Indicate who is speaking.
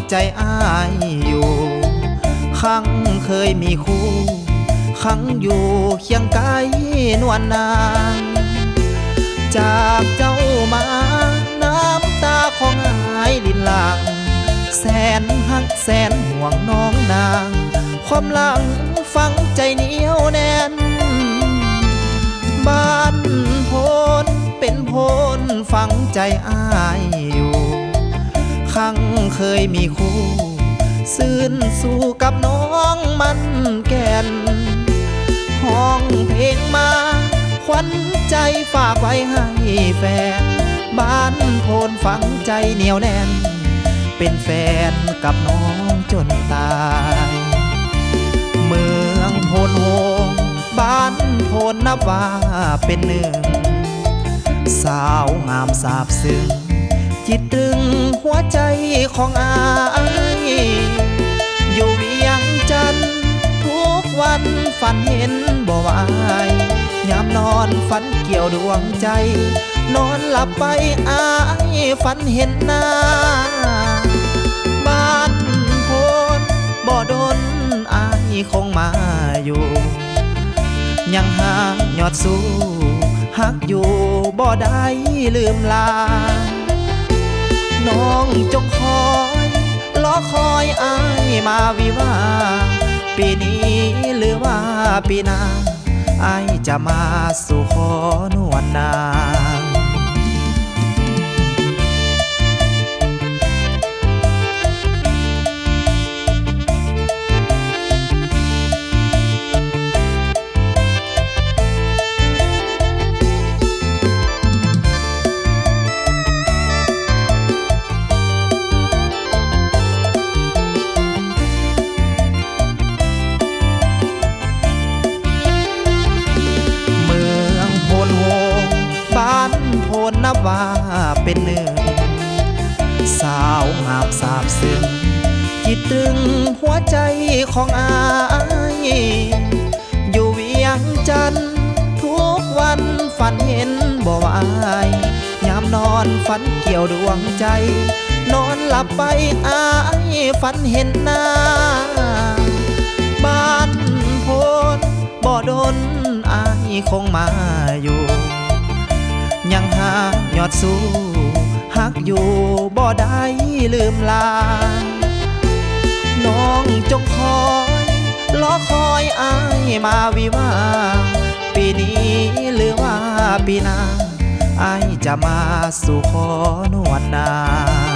Speaker 1: ใจอ้ายอยู่ครั้งเคยมีคู่ครั้งอยู่เคียงกายนวลนางจากเจ้ามาน้ำตาของอายลินลางแสนหักแสนห่วงน้องนางความหลังฝังใจเหนียวแน่นบ้านโพนเป็นโพนฝังใจอ้ายอยู่ครั้งเคยมีคู่ซื่นสู่กับน้องมันแก่นห้องเพลงมาขวัญใจฝากไว้ให้แฟนบ้านโพนฝังใจเหนียวแน่นเป็นแฟนกับน้องจนตายเมืองโพนโฮงบ้านโพนนับว่าเป็นหนึ่งสาวงามสาบซึ้งจิตตรึงหัวใจของอายอยู่เวียงจันทร์ทุกวันฝันเห็นบ่วายยามนอนฝันเกี่ยวดวงใจนอนหลับไปอายฝันเห็นหน้าบ้านโพนบ่ดนอายคงมาอยู่ยังหายอดสู้หักอยู่บ่ได้ลืมลาน้องจงคอยรอคอยอายมาวิวาปีนี้หรือว่าปีหน้าอายจะมาสู่ขอนวลนางนับว่าเป็นหนึ่งสาวงามสาบซึ้งจิตตรึงหัวใจของอายอยู่เวียงจันทร์ทุกวันฝันเห็นบ่วายยามนอนฝันเกี่ยวดวงใจนอนหลับไปอายฝันเห็นหน้าบ้านโพนบ่ดนอายคงมาอยู่ยังหายอดสู้หักอยู่บ่ได้ลืมลาน้องจงคอยรอคอยอายมาวิวาปีนี้หรือว่าปีหน้าอายจะมาสู่ขอนวลนาง